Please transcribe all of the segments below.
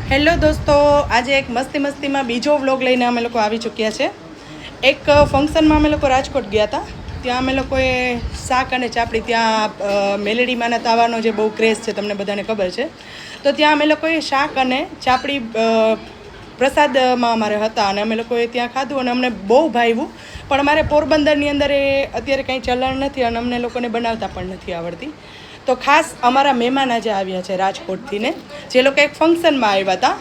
Hello દોસ્તો, આજે એક મસ્તી માં બીજો વ્લોગ લઈને અમે લોકો આવી ચૂક્યા છે. એક ફંક્શનમાં અમે લોકો રાજકોટ ગયા હતા. ત્યાં અમે લોકોએ શાક અને ચાપડી, ત્યાં મેલેડી માના તાવાનો જે બહુ ક્રેઝ છે તમને બધાને ખબર છે, તો ત્યાં અમે લોકોએ શાક અને ચાપડી પ્રસાદમાં અમારે હતા અને અમે લોકોએ ત્યાં ખાધું અને અમને બહુ ભાવ્યું. પણ અમારે પોરબંદરની અંદર એ અત્યારે કંઈ ચલણ નથી અને અમને લોકોને બનાવતા પણ નથી આવડતી. તો ખાસ અમારા મહેમાન આજે આવ્યા છે રાજકોટથી ને, જે લોકો એક ફંક્શનમાં આવ્યા હતા,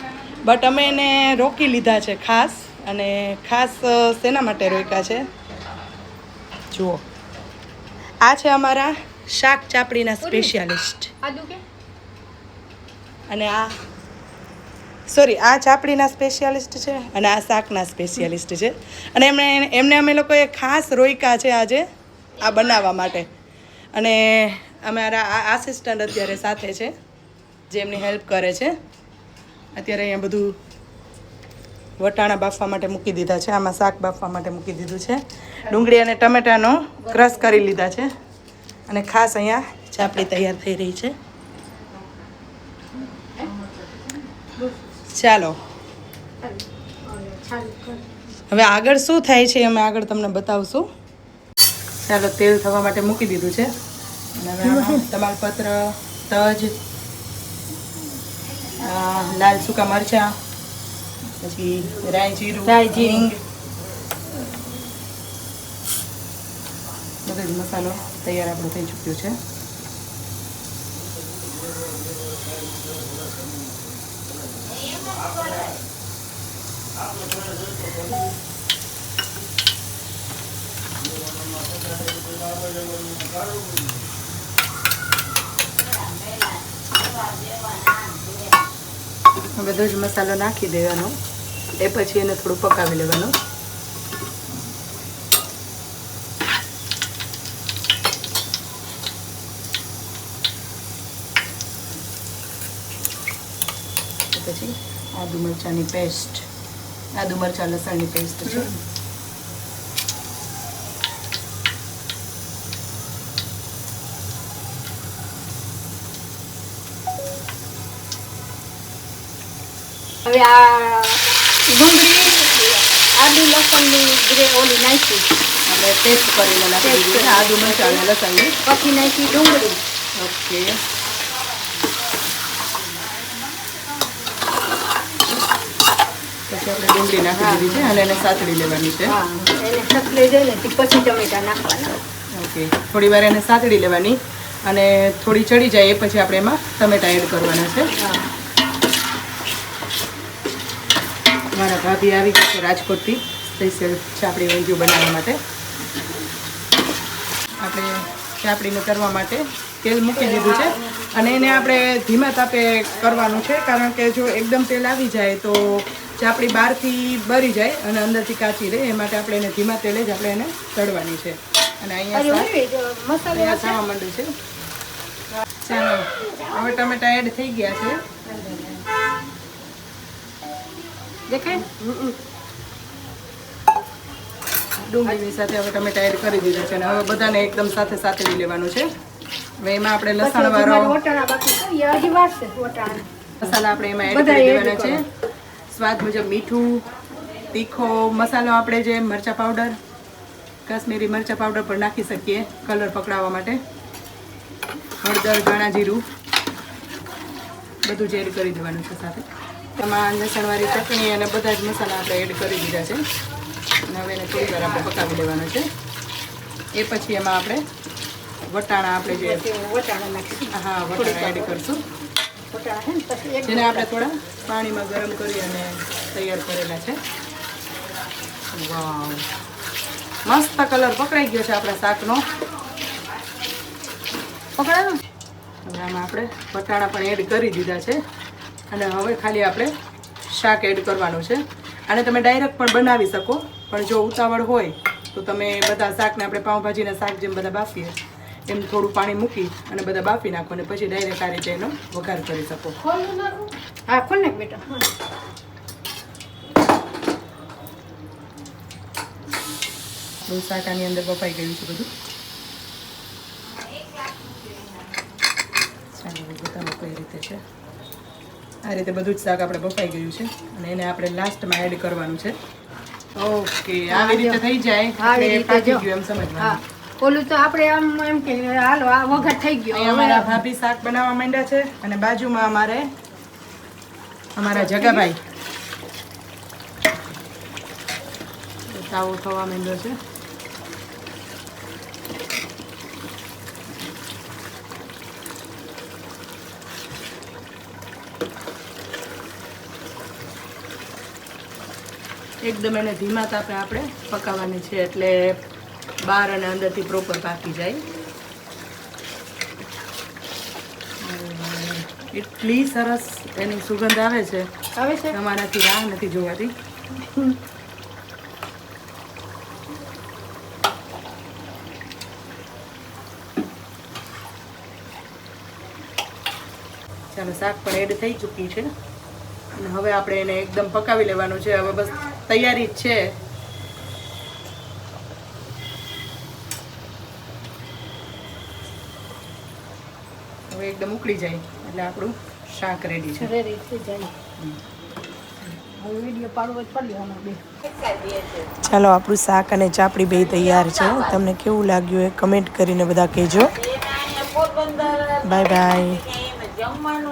બટ અમે એને રોકી લીધા છે ખાસ. અને ખાસ શેના માટે રોક્યા છે જુઓ, આ છે અમારા શાક ચાપડીના સ્પેશિયાલિસ્ટ. અને આ આ ચાપડીના સ્પેશિયાલિસ્ટ છે અને આ શાકના સ્પેશિયાલિસ્ટ છે. અને એમને અમે લોકોએ ખાસ રોક્યા છે આજે આ બનાવવા માટે. અને અમારા આ આસિસ્ટન્ટ અત્યારે સાથે છે, જે એમની હેલ્પ કરે છે. અત્યારે અહીંયા બધું વટાણા બાફવા માટે મૂકી દીધા છે, આમાં શાક બાફવા માટે મૂકી દીધું છે. ડુંગળી અને ટમેટાનો ક્રશ કરી લીધા છે અને ખાસ અહીંયા ચાપડી તૈયાર થઈ રહી છે. ચાલો હવે આગળ શું થાય છે અમે આગળ તમને બતાવશું. ચાલો, તેલ થવા માટે મૂકી દીધું છે અને હવે આમાં તમાલપત્ર, તજ, લાલ સૂકા મરચાં, પછી રાઈ જીરું, હિંગ, બધો જ મસાલો તૈયાર આપણો થઈ ચૂક્યો છે. બધો જ મસાલો નાખી દેવાનો, એ પછી એને થોડું પકાવી લેવાનું. પછી આદુ મરચાંની પેસ્ટ, આદુ મરચાં લસણની પેસ્ટ છે. હવે આ ડુંગળી, આદુ લસણની ઓલી નાખી, આપણે પેસ્ટ કરીને નાખી દીધી આદુ મરચાં અને લસણની. પછી નાખી ડુંગળી. ઓકે, પછી આપણે ડુંગળી નાખી દીધી છે અને એને સાતળી લેવાની છે. હા, એને સતળી જાય ને પછી ટમેટા નાખવાના. ઓકે, થોડી વાર એને સાતળી લેવાની અને થોડી ચડી જાય એ પછી આપણે એમાં ટમેટા એડ કરવાના છે. મારા ભાભી આવી ગયા છે રાજકોટથી સ્પેશિયલ ચાપડી વાનગીઓ બનાવવા માટે. આપણે ચાપડીને તરવા માટે તેલ મૂકી દીધું છે અને એને આપણે ધીમા તાપે કરવાનું છે, કારણ કે જો એકદમ તેલ આવી જાય તો ચાપડી બહારથી બળી જાય અને અંદરથી કાચી રહે. એ માટે આપણે એને ધીમા તેલે જ આપણે એને તળવાની છે. અને અહીંયા થવા માંડ્યું છે. ચાલો, હવે ટમેટા એડ થઈ ગયા છે. દેખાય ડુંગળીની સાથે હવે ટમેટા એડ કરી દીધું છે અને હવે બધાને એકદમ સાથે સાતળી લેવાનું છે. હવે એમાં આપણે લસણ વાળો મસાલા આપણે એમાં એડ કરી દેવાના છે. સ્વાદ મુજબ મીઠું, તીખો મસાલો, આપણે જે મરચાં પાવડર, કાશ્મીરી મરચાં પાવડર પણ નાખી શકીએ કલર પકડાવવા માટે. હળદર, ધાણા જીરું બધું જ એડ કરી દેવાનું છે સાથે. એમાં લસણવાળી ચટણી અને બધા જ મસાલા આપણે એડ કરી દીધા છે અને હવે એને થોડી વાર આપણે પકાવી લેવાનું છે. એ પછી એમાં આપણે વટાણા, આપણે જે વટાણા એડ કરશું, જેને આપણે થોડા પાણીમાં ગરમ કરી અને તૈયાર કરેલા છે. વાવ, મસ્ત કલર પકડાઈ ગયો છે આપણા શાકનો. પકડાયો. હવે આમાં આપણે વટાણા પણ એડ કરી દીધા છે અને હવે ખાલી આપણે શાક એડ કરવાનું છે. અને તમે ડાયરેક્ટ પણ બનાવી શકો, પણ જો ઉતાવળ હોય તો તમે બધા શાકને, આપણે પાઉંભાજીના શાક જેમ બધા બાફીએ એમ થોડું પાણી મૂકી અને બધા બાફી નાખો અને પછી ડાયરેક્ટ આ રીતે એનો વઘાર કરી શકો. હા, ખોલ નાખ બેટા. બહુ શાક આની અંદર બફાઈ ગયું છે બધું. ચાલો, બતાવો કઈ રીતે છે. આ રીતે બધું જ શાક આપણે બફાઈ ગયું છે અને એને આપણે લાસ્ટમાં એડ કરવાનું છે. ઓકે, આવી રીતે થઈ જાય આવી એટલે રીતે પાકી જો. ગયું એમ હા સમજવાનું. ઓલું તો આપણે આમ એમ કે હાલો આ વઘાર થઈ ગયો અહીંયા અમારા ભાભી શાક બનાવવા માંડ્યા છે અને બાજુમાં અમારા જગાભાઈ તાવો થવા માંડ્યો છે. એકદમ એને ધીમા તાપે આપણે પકાવવાની છે એટલે બહાર અને અંદરથી પ્રોપર પાકી જાય. એટલી સરસ એની સુગંધ આવે છે આવે છે તમારાથી રાહ નથી જોવાતી. ચાલો, શાક પણ એડ થઈ ચૂકી છે અને હવે આપણે એને એકદમ પકાવી લેવાનું છે. હવે બસ તૈયારી જ છે. હવે એકદમ ઉકળી જાય એટલે આપણું શાક રેડી છે. રેડી થઈ જાય હવે વિડીયો પાડવો જ પડ્યો આમાં બે ચાલો, આપણું શાક અને ચાપડી બે તૈયાર છે. તમને કેવું લાગ્યું એ કમેન્ટ કરીને બધા કહેજો. Bye bye.